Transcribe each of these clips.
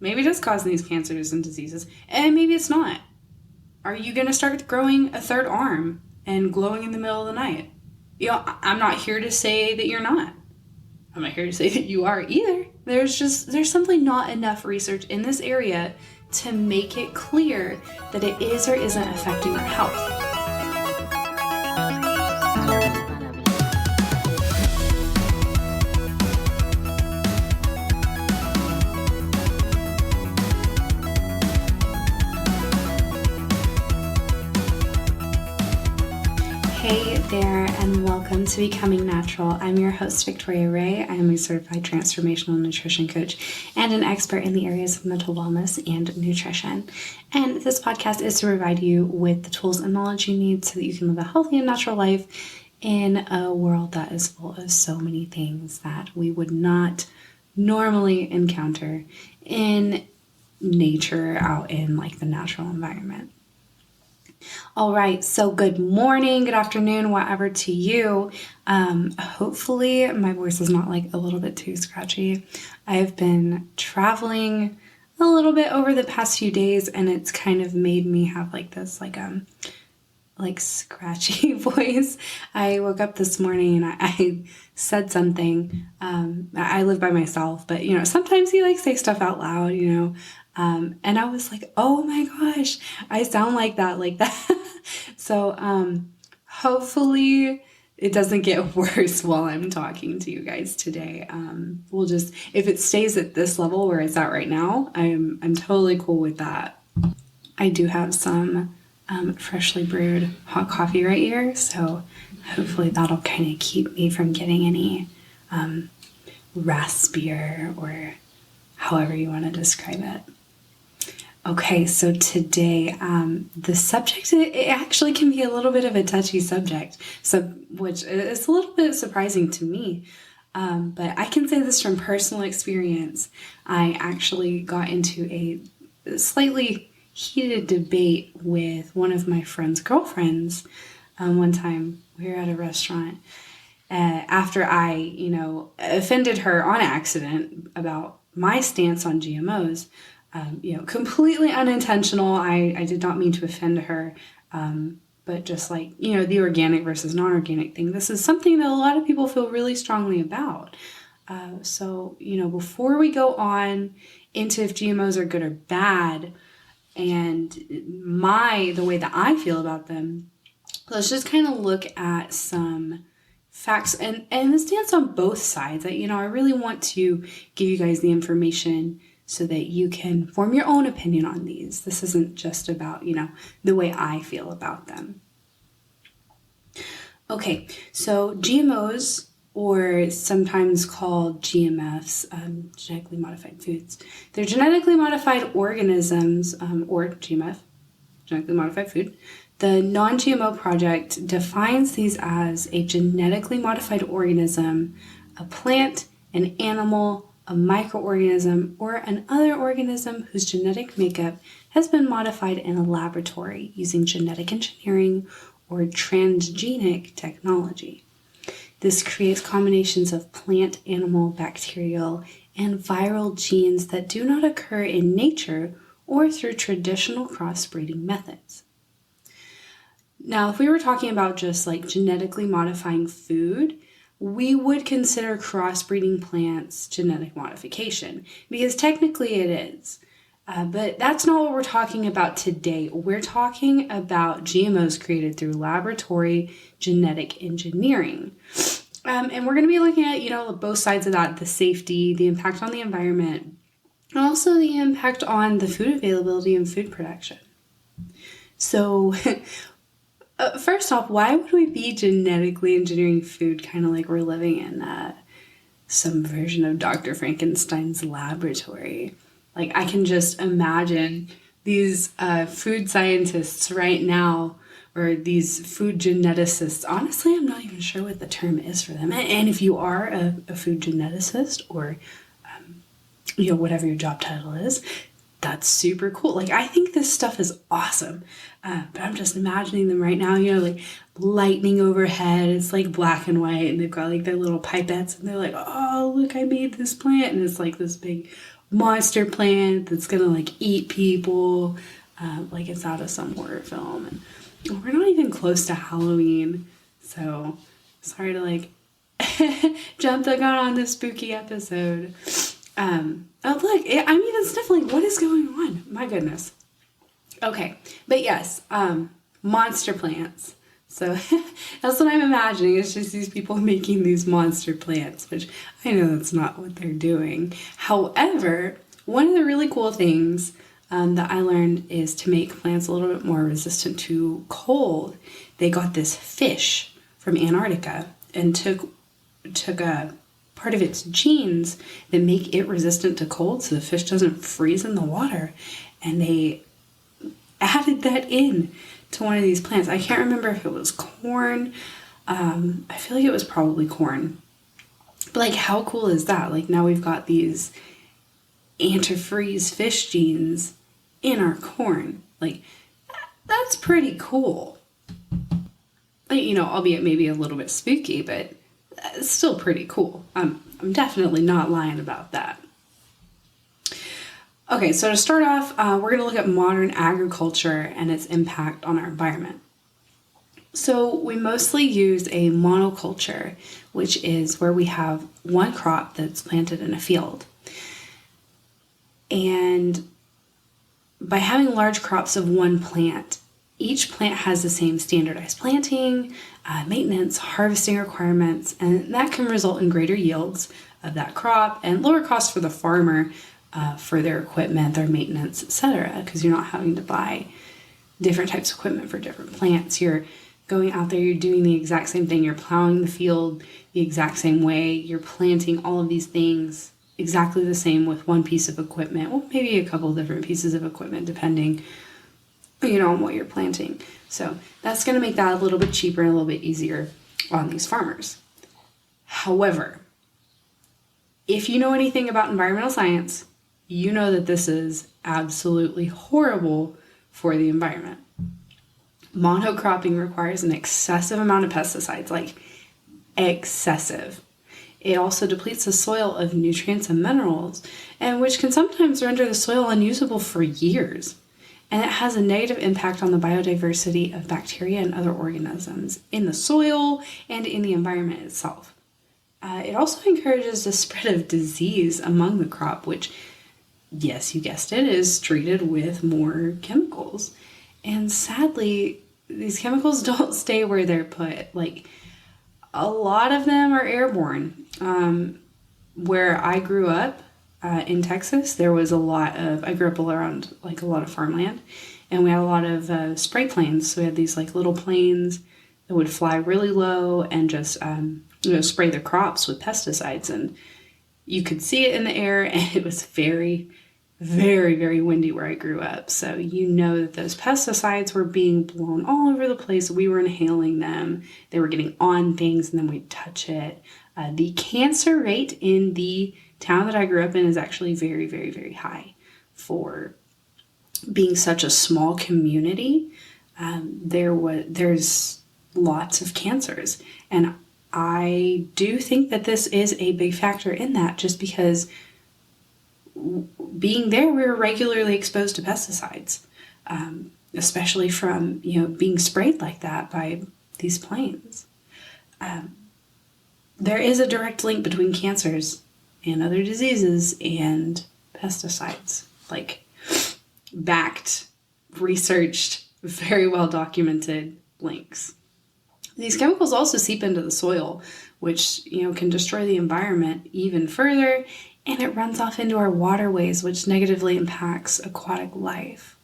Maybe it is causing these cancers and diseases, and maybe it's not. Are you going to start growing a third arm and glowing in the middle of the night? I'm not here to say that you're not. I'm not here to say that you are either. There's simply not enough research in this area to make it clear that it is or isn't affecting our health. Hey there, and welcome to Becoming Natural. I'm your host, Victoria Ray. I am a certified transformational nutrition coach and an expert in the areas of mental wellness and nutrition. And this podcast is to provide you with the tools and knowledge you need so that you can live a healthy and natural life in a world that is full of so many things that we would not normally encounter in nature, out in like the natural environment. All right, so good morning, good afternoon, whatever to you. Hopefully my voice is not like a little bit too scratchy. I've been traveling a little bit over the past few days, and it's kind of made me have like this like scratchy voice. I woke up this morning and I said something. I live by myself, but sometimes you like say stuff out loud, and I was like, oh my gosh, I sound like that. So hopefully it doesn't get worse while I'm talking to you guys today. We'll just, if it stays at this level where it's at right now, I'm totally cool with that. I do have some freshly brewed hot coffee right here, so hopefully that'll kind of keep me from getting any raspier or however you want to describe it. Okay, so today the subject, it actually can be a little bit of a touchy subject, which is a little bit surprising to me. But I can say this from personal experience. I actually got into a slightly heated debate with one of my friend's girlfriends. One time we were at a restaurant after I, offended her on accident about my stance on GMOs. Completely unintentional. I did not mean to offend her. But just like, the organic versus non-organic thing, this is something that a lot of people feel really strongly about. So, before we go on into if GMOs are good or bad and the way that I feel about them, let's just kind of look at some facts and the stance on both sides. I really want to give you guys the information so that you can form your own opinion on these. This isn't just about, the way I feel about them. Okay, so GMOs, or sometimes called GMFs, genetically modified foods, they're genetically modified organisms, or GMF, genetically modified food. The non-GMO project defines these as a genetically modified organism, a plant, an animal, a microorganism, or an other organism whose genetic makeup has been modified in a laboratory using genetic engineering or transgenic technology. This creates combinations of plant, animal, bacterial, and viral genes that do not occur in nature or through traditional crossbreeding methods. Now, if we were talking about just like genetically modifying food, we would consider crossbreeding plants genetic modification because technically it is. But that's not what we're talking about today. We're talking about GMOs created through laboratory genetic engineering. And we're going to be looking at, both sides of that, the safety, the impact on the environment, and also the impact on the food availability and food production. So first off, why would we be genetically engineering food kind of like we're living in some version of Dr. Frankenstein's laboratory? Like, I can just imagine these food scientists right now, or these food geneticists. Honestly, I'm not even sure what the term is for them. And if you are a food geneticist or, whatever your job title is, that's super cool. Like, I think this stuff is awesome. But I'm just imagining them right now, like lightning overhead. It's like black and white, and they've got like their little pipettes, and they're like, oh, look, I made this plant. And it's like this big monster plant that's gonna like eat people, like it's out of some horror film. And we're not even close to Halloween, so sorry to like jump the gun on this spooky episode. Oh look, I mean, it's definitely, what is going on? My goodness. Okay, but yes, monster plants. So that's what I'm imagining. It's just these people making these monster plants, which I know that's not what they're doing. However, one of the really cool things that I learned is to make plants a little bit more resistant to cold. They got this fish from Antarctica and took a part of its genes that make it resistant to cold so the fish doesn't freeze in the water. And they added that in to one of these plants. I can't remember if it was corn. I feel like it was probably corn. But like, how cool is that? Like, now we've got these antifreeze fish genes in our corn. Like, that's pretty cool. Like, you know, albeit maybe a little bit spooky, but it's still pretty cool. I'm definitely not lying about that. Okay, so to start off, we're going to look at modern agriculture and its impact on our environment. So we mostly use a monoculture, which is where we have one crop that's planted in a field. And by having large crops of one plant, each plant has the same standardized planting, maintenance, harvesting requirements, and that can result in greater yields of that crop and lower costs for the farmer for their equipment, their maintenance, etc. Because you're not having to buy different types of equipment for different plants. You're going out there, you're doing the exact same thing. You're plowing the field the exact same way. You're planting all of these things exactly the same with one piece of equipment. Well, maybe a couple different pieces of equipment depending, you know, on what you're planting. So that's going to make that a little bit cheaper and a little bit easier on these farmers. However, if you know anything about environmental science, you know that this is absolutely horrible for the environment. Monocropping requires an excessive amount of pesticides, like excessive. It also depletes the soil of nutrients and minerals, and which can sometimes render the soil unusable for years. And it has a negative impact on the biodiversity of bacteria and other organisms in the soil and in the environment itself. It also encourages the spread of disease among the crop, which, yes, you guessed it, is treated with more chemicals. And sadly, these chemicals don't stay where they're put. Like, a lot of them are airborne. Where I grew up in Texas, there was a lot of, I grew up around like a lot of farmland, and we had a lot of spray planes. So we had these like little planes that would fly really low and just, spray the crops with pesticides. And you could see it in the air, and it was very, very, very windy where I grew up. So you know that those pesticides were being blown all over the place. We were inhaling them. They were getting on things, and then we'd touch it. The cancer rate in the town that I grew up in is actually very, very, very high for being such a small community. There's lots of cancers, and I do think that this is a big factor in that, just because being there, we were regularly exposed to pesticides, especially from, being sprayed like that by these planes. There is a direct link between cancers and other diseases and pesticides, like backed, researched, very well documented links. These chemicals also seep into the soil, which, can destroy the environment even further, and it runs off into our waterways, which negatively impacts aquatic life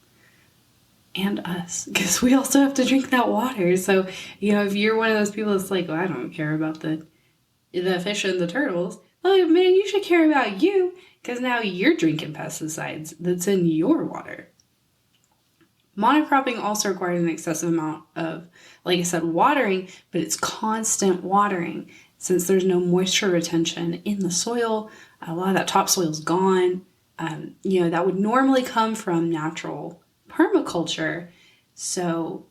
and us, because we also have to drink that water. So, if you're one of those people that's like, well, I don't care about the fish and the turtles, well, man, you should care about you, because now you're drinking pesticides that's in your water. Monocropping also requires an excessive amount of, like I said, watering, but it's constant watering. Since there's no moisture retention in the soil, a lot of that topsoil is gone. That would normally come from natural permaculture. So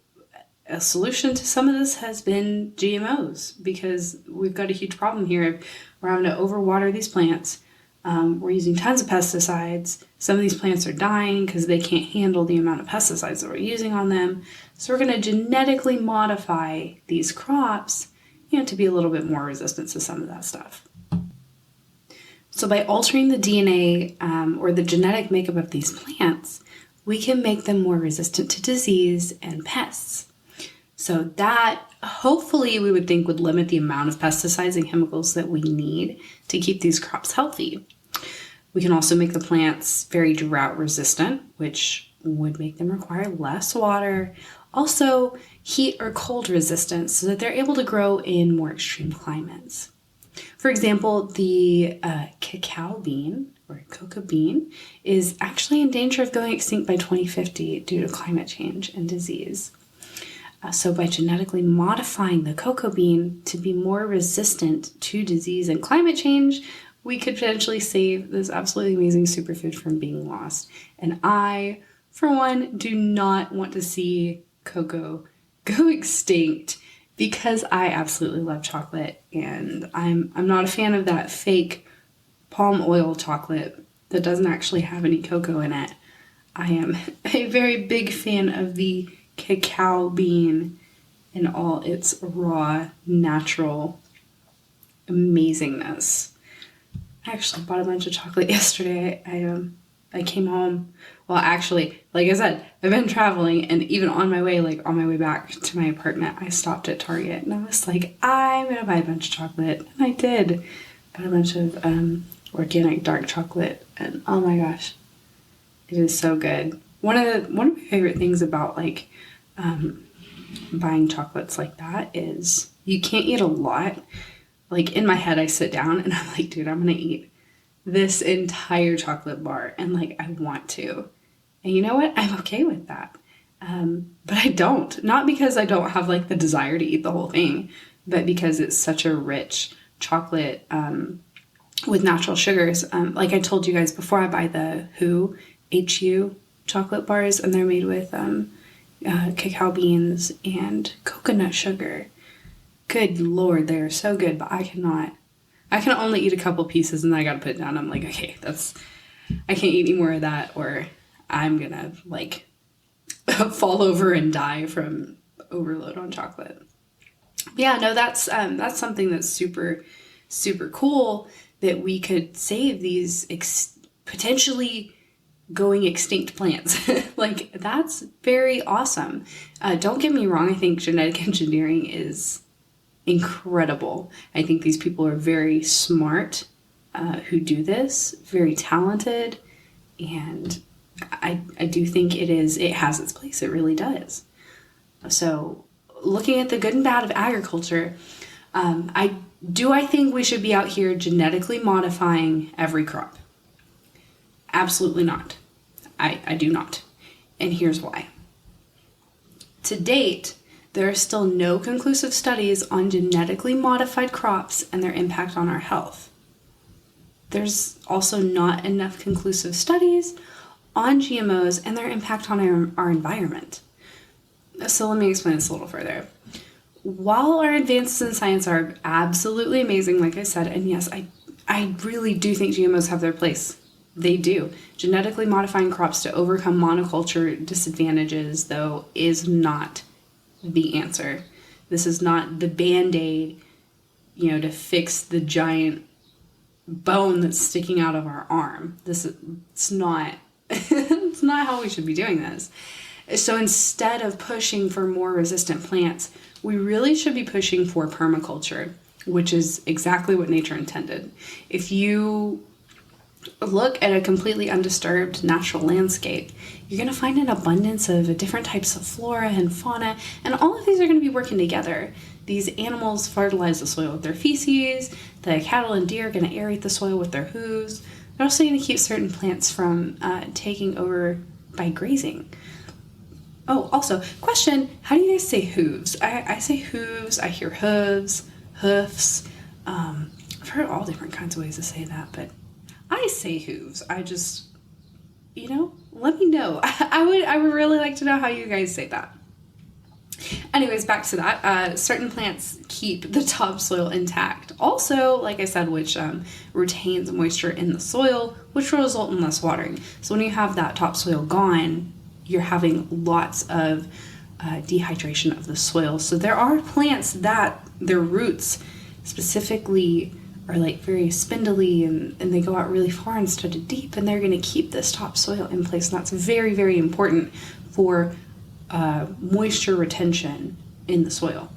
a solution to some of this has been GMOs, because we've got a huge problem here. We're having to overwater these plants. We're using tons of pesticides. Some of these plants are dying because they can't handle the amount of pesticides that we're using on them. So we're going to genetically modify these crops, to be a little bit more resistant to some of that stuff. So by altering the DNA or the genetic makeup of these plants, we can make them more resistant to disease and pests. So that hopefully we would think would limit the amount of pesticides and chemicals that we need to keep these crops healthy. We can also make the plants very drought resistant, which would make them require less water. Also, heat or cold resistant so that they're able to grow in more extreme climates. For example, the cacao bean or cocoa bean is actually in danger of going extinct by 2050 due to climate change and disease. So by genetically modifying the cocoa bean to be more resistant to disease and climate change, we could potentially save this absolutely amazing superfood from being lost. And I, for one, do not want to see cocoa go extinct because I absolutely love chocolate, and I'm not a fan of that fake palm oil chocolate that doesn't actually have any cocoa in it. I am a very big fan of the cacao bean in all its raw, natural amazingness. I actually bought a bunch of chocolate yesterday. I came home. Well, actually, like I said, I've been traveling, and even on my way back to my apartment, I stopped at Target, and I was like, I'm gonna buy a bunch of chocolate, and I did. Bought a bunch of organic dark chocolate, and oh my gosh, it is so good. One of my favorite things about buying chocolates like that is you can't eat a lot. Like in my head, I sit down and I'm like, dude, I'm gonna eat this entire chocolate bar, and I want to. And you know what? I'm okay with that. But I don't. Not because I don't have the desire to eat the whole thing, but because it's such a rich chocolate with natural sugars. Like I told you guys before, I buy the HU chocolate bars, and they're made with cacao beans and coconut sugar. Good Lord, they're so good, but I cannot. I can only eat a couple pieces and then I gotta put it down. I'm like, okay, I can't eat any more of that or I'm gonna fall over and die from overload on chocolate. But yeah, no, that's something that's super, super cool that we could save these potentially going extinct plants. That's very awesome. Don't get me wrong. I think genetic engineering is incredible. I think these people are very smart who do this, very talented, and I do think it has its place. It really does. So looking at the good and bad of agriculture, I think we should be out here genetically modifying every crop? Absolutely not. I do not. And here's why. To date, there are still no conclusive studies on genetically modified crops and their impact on our health. There's also not enough conclusive studies on GMOs and their impact on our environment. So let me explain this a little further. While our advances in science are absolutely amazing, like I said, and yes, I really do think GMOs have their place. They do. Genetically modifying crops to overcome monoculture disadvantages, though, is not the answer. This is not the Band-Aid, to fix the giant bone that's sticking out of our arm. It's not it's not how we should be doing this. So instead of pushing for more resistant plants, we really should be pushing for permaculture, which is exactly what nature intended. If you look at a completely undisturbed natural landscape, you're going to find an abundance of different types of flora and fauna, and all of these are going to be working together. These animals fertilize the soil with their feces, the cattle and deer are going to aerate the soil with their hooves. They're also going to keep certain plants from taking over by grazing. Oh, also, question, how do you guys say hooves? I say hooves, I hear hooves, hoofs. I've heard all different kinds of ways to say that, but I say hooves. I just, let me know. I would really like to know how you guys say that. anyways, back to that. Certain plants keep the topsoil intact. Also, like I said, which retains moisture in the soil, which will result in less watering. So when you have that topsoil gone, you're having lots of dehydration of the soil. So there are plants that their roots specifically are like very spindly and they go out really far instead of deep, and they're going to keep this topsoil in place. And that's very, very important for moisture retention in the soil.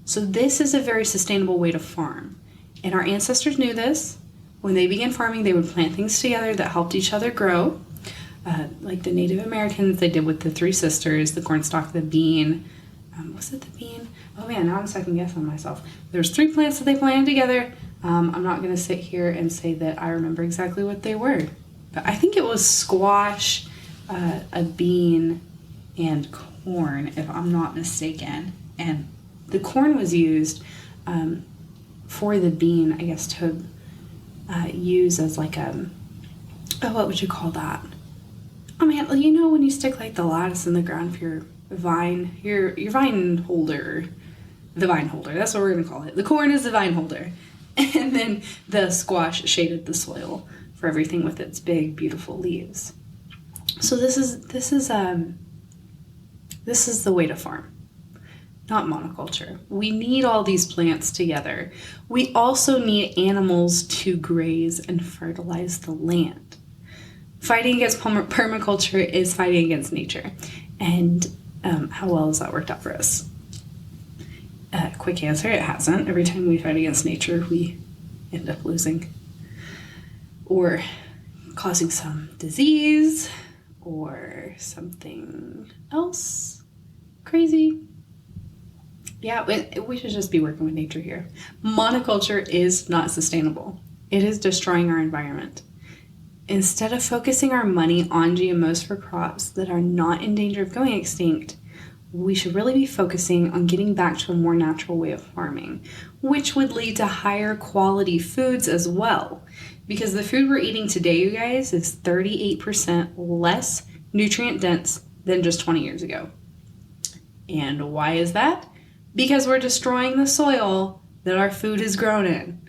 So this is a very sustainable way to farm. And our ancestors knew this. When they began farming, they would plant things together that helped each other grow. Like the Native Americans, they did with the three sisters, the cornstalk, the bean. Was it the bean? Oh man, now I'm second guessing myself. There's 3 plants that they planted together. I'm not going to sit here and say that I remember exactly what they were. But I think it was squash, a bean, and corn, if I'm not mistaken. And the corn was used for the bean, I guess, to use as like a, what would you call that? Oh man, you know when you stick like the lattice in the ground for your vine, your vine holder, the vine holder, that's what we're gonna call it. The corn is the vine holder. And then the squash shaded the soil for everything with its big, beautiful leaves. So this is the way to farm, not monoculture. We need all these plants together. We also need animals to graze and fertilize the land. Fighting against permaculture is fighting against nature. And how well has that worked out for us? Quick answer, it hasn't. Every time we fight against nature, we end up losing or causing some disease or something else crazy. Yeah, we should just be working with nature here. Monoculture is not sustainable. It is destroying our environment. Instead of focusing our money on GMOs for crops that are not in danger of going extinct, we should really be focusing on getting back to a more natural way of farming, which would lead to higher quality foods as well. Because the food we're eating today, you guys, is 38% less nutrient dense than just 20 years ago. And why is that? Because we're destroying the soil that our food is grown in.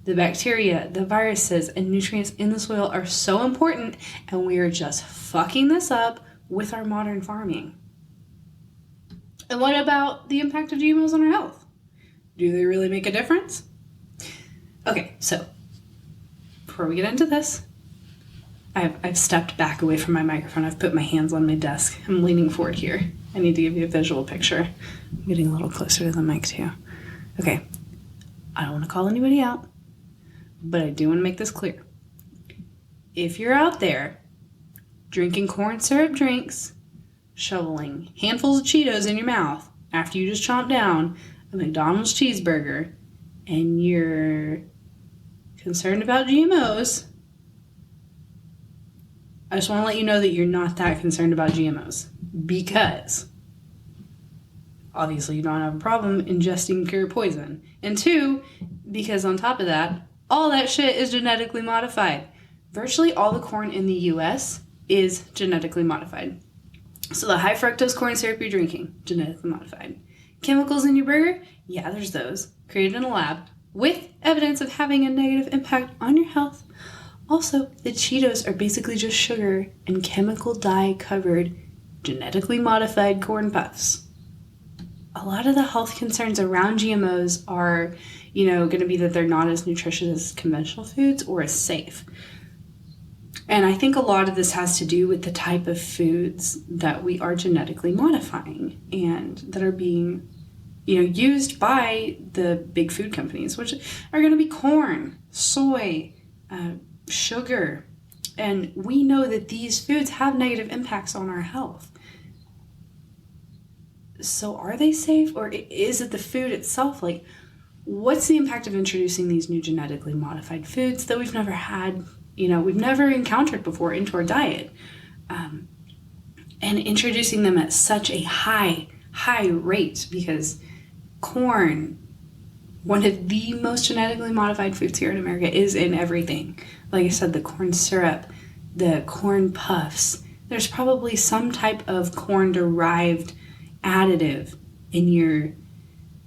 The bacteria, the viruses, and nutrients in the soil are so important, and we are just fucking this up with our modern farming. And what about the impact of GMOs on our health? Do they really make a difference? Okay, so before we get into this, I've stepped back away from my microphone. I've put my hands on my desk. I'm leaning forward here. I need to give you a visual picture. I'm getting a little closer to the mic too. Okay, I don't want to call anybody out, but I do want to make this clear. If you're out there drinking corn syrup drinks, shoveling handfuls of Cheetos in your mouth after you just chomped down a McDonald's cheeseburger, and you're concerned about GMOs, I just want to let you know that you're not that concerned about GMOs, because obviously you don't have a problem ingesting pure poison. And 2, because on top of that, all that shit is genetically modified. Virtually all the corn in the US is genetically modified. So the high fructose corn syrup you're drinking, genetically modified. Chemicals in your burger, yeah, there's those, created in a lab, with evidence of having a negative impact on your health. Also, the Cheetos are basically just sugar and chemical dye covered, genetically modified corn puffs. A lot of the health concerns around GMOs are, going to be that they're not as nutritious as conventional foods or as safe. And I think a lot of this has to do with the type of foods that we are genetically modifying and that are being, used by the big food companies, which are going to be corn, soy, sugar. And we know that these foods have negative impacts on our health. So are they safe, or is it the food itself? Like, what's the impact of introducing these new genetically modified foods that we've never had, we've never encountered before into our diet? And introducing them at such a high rate, because corn, one of the most genetically modified foods here in America, is in everything. Like I said, the corn syrup, the corn puffs, there's probably some type of corn-derived additive in your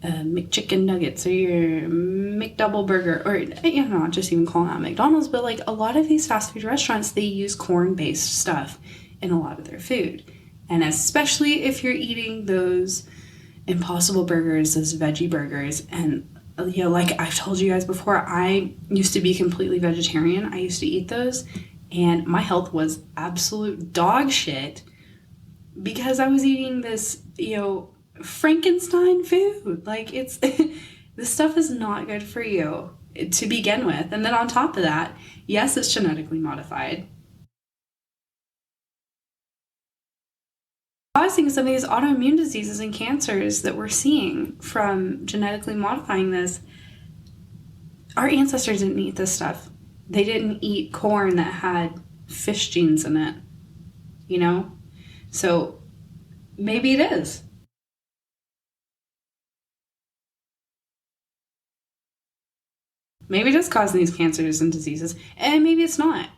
McChicken nuggets or your McDouble burger, or not just even calling out McDonald's, but like a lot of these fast food restaurants, they use corn-based stuff in a lot of their food. And especially if you're eating those Impossible burgers, those veggie burgers, and like I've told you guys before, I used to be completely vegetarian. I used to eat those, and my health was absolute dog shit because I was eating this, Frankenstein food. Like, it's this stuff is not good for you to begin with. And then on top of that, yes, it's genetically modified, causing some of these autoimmune diseases and cancers that we're seeing from genetically modifying this. Our ancestors didn't eat this stuff. They didn't eat corn that had fish genes in it, So maybe it is. Maybe it is causing these cancers and diseases, and maybe it's not.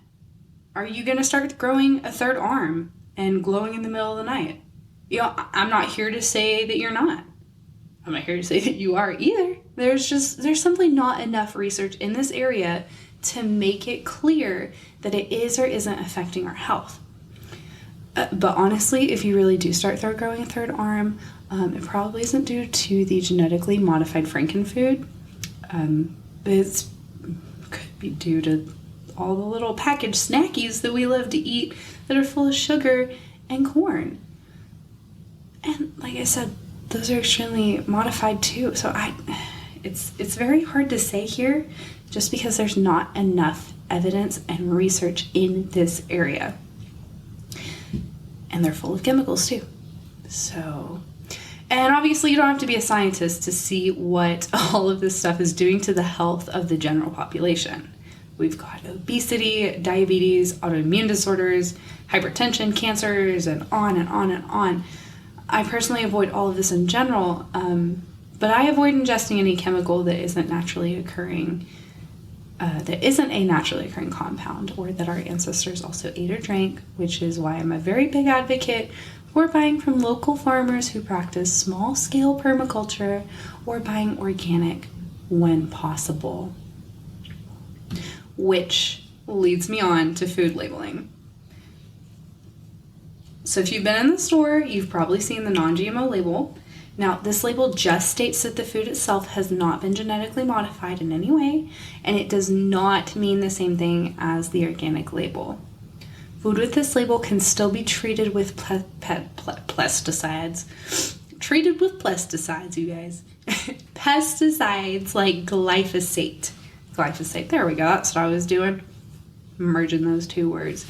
Are you going to start growing a third arm and glowing in the middle of the night? I'm not here to say that you're not. I'm not here to say that you are either. There's simply not enough research in this area to make it clear that it is or isn't affecting our health. But honestly, if you really do start growing a third arm, it probably isn't due to the genetically modified frankenfood. It could be due to all the little packaged snackies that we love to eat that are full of sugar and corn. And like I said, those are extremely modified too. So it's very hard to say here just because there's not enough evidence and research in this area. And they're full of chemicals too. So, and obviously you don't have to be a scientist to see what all of this stuff is doing to the health of the general population. We've got obesity, diabetes, autoimmune disorders, hypertension, cancers, and on and on and on. I personally avoid all of this in general, but I avoid ingesting any chemical that isn't naturally occurring, that isn't a naturally occurring compound, or that our ancestors also ate or drank, which is why I'm a very big advocate for buying from local farmers who practice small-scale permaculture or buying organic when possible. Which leads me on to food labeling. So if you've been in the store, you've probably seen the non-GMO label. Now, this label just states that the food itself has not been genetically modified in any way, and it does not mean the same thing as the organic label. Food with this label can still be treated with pesticides. Treated with pesticides, you guys. Pesticides like glyphosate. There we go. That's what I was doing. Merging those two words.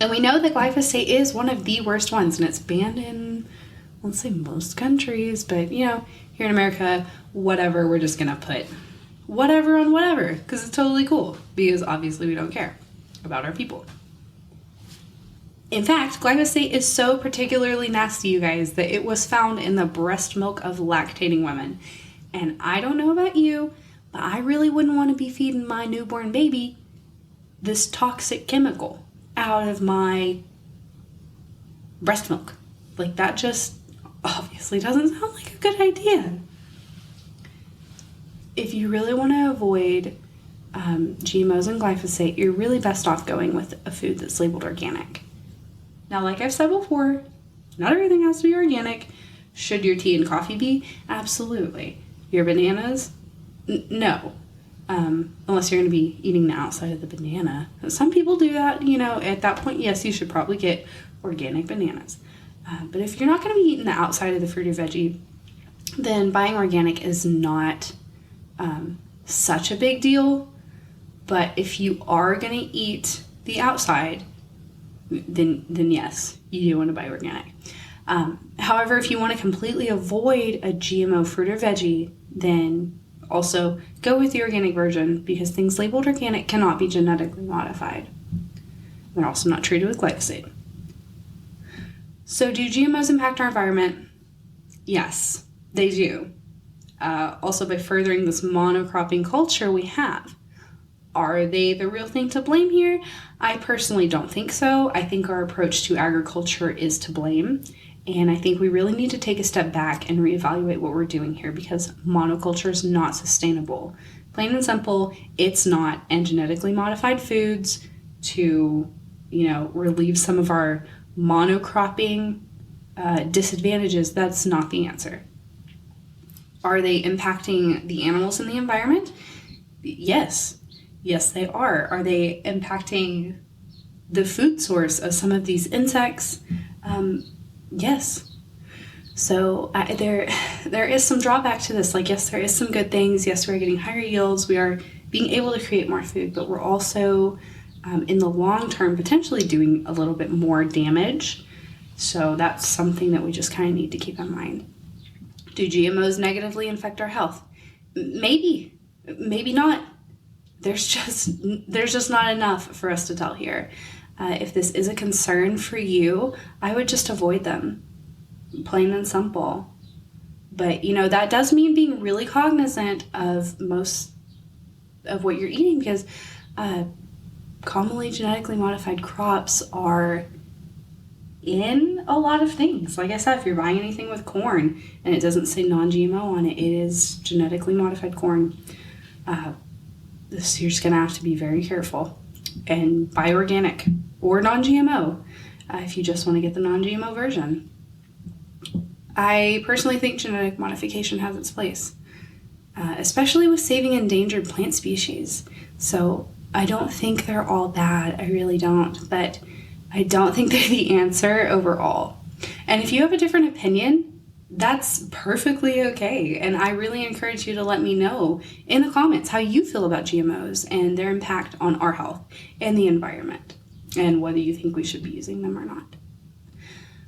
And we know that glyphosate is one of the worst ones, and it's banned in, let's say, most countries. But, here in America, whatever, we're just going to put whatever on whatever, because it's totally cool, because obviously we don't care about our people. In fact, glyphosate is so particularly nasty, you guys, that it was found in the breast milk of lactating women. And I don't know about you, but I really wouldn't want to be feeding my newborn baby this toxic chemical out of my breast milk. Like, that just obviously doesn't sound like a good idea. If you really want to avoid GMOs and glyphosate, you're really best off going with a food that's labeled organic. Now, like I've said before, not everything has to be organic. Should your tea and coffee be? Absolutely. Your bananas? No. Unless you're going to be eating the outside of the banana. Some people do that, at that point, yes, you should probably get organic bananas. But if you're not going to be eating the outside of the fruit or veggie, then buying organic is not such a big deal. But if you are going to eat the outside, then yes, you do want to buy organic. However, if you want to completely avoid a GMO fruit or veggie, then also go with the organic version, because things labeled organic cannot be genetically modified. They're also not treated with glyphosate. So do GMOs impact our environment? Yes, they do. Also by furthering this monocropping culture we have. Are they the real thing to blame here? I personally don't think so. I think our approach to agriculture is to blame. And I think we really need to take a step back and reevaluate what we're doing here, because monoculture is not sustainable. Plain and simple, it's not. And genetically modified foods to, relieve some of our monocropping disadvantages, that's not the answer. Are they impacting the animals in the environment? Yes. Yes, they are. Are they impacting the food source of some of these insects? Yes. So there is some drawback to this. Like, yes, there is some good things. Yes, we're getting higher yields. We are being able to create more food, but we're also, in the long term, potentially doing a little bit more damage. So that's something that we just kind of need to keep in mind. Do GMOs negatively affect our health? Maybe. Maybe not. There's just not enough for us to tell here. If this is a concern for you, I would just avoid them. Plain and simple. But, that does mean being really cognizant of most of what you're eating, because commonly genetically modified crops are in a lot of things. Like I said, if you're buying anything with corn and it doesn't say non-GMO on it, it is genetically modified corn. You're just going to have to be very careful and buy organic or non-GMO if you just want to get the non-GMO version. I personally think genetic modification has its place, especially with saving endangered plant species. So I don't think they're all bad. I really don't. But I don't think they're the answer overall. And if you have a different opinion, that's perfectly okay. And I really encourage you to let me know in the comments how you feel about GMOs and their impact on our health and the environment, and whether you think we should be using them or not.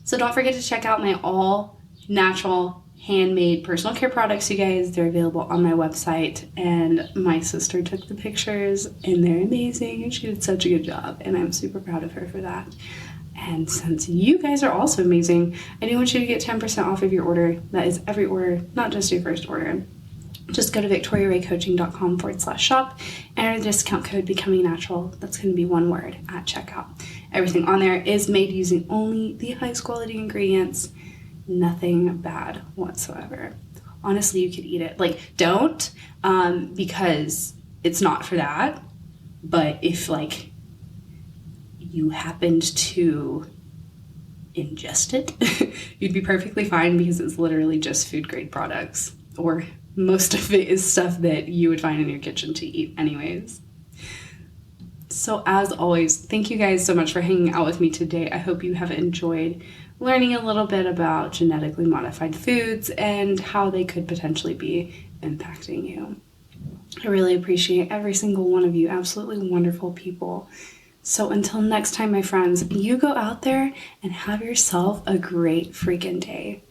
So don't forget to check out my all natural handmade personal care products, you guys. They're available on my website, and my sister took the pictures and they're amazing, and she did such a good job, and I'm super proud of her for that. And since you guys are also amazing, I do want you to get 10% off of your order. That is every order, not just your first order. Just go to victoriaraycoaching.com/shop, enter the discount code Becoming Natural. That's going to be one word at checkout. Everything on there is made using only the highest quality ingredients. Nothing bad whatsoever. Honestly, you could eat it. Like, don't, because it's not for that. But if, you happened to ingest it, you'd be perfectly fine, because it's literally just food grade products, or most of it is stuff that you would find in your kitchen to eat anyways. So as always, thank you guys so much for hanging out with me today. I hope you have enjoyed learning a little bit about genetically modified foods and how they could potentially be impacting you. I really appreciate every single one of you, absolutely wonderful people. So until next time, my friends, you go out there and have yourself a great freaking day.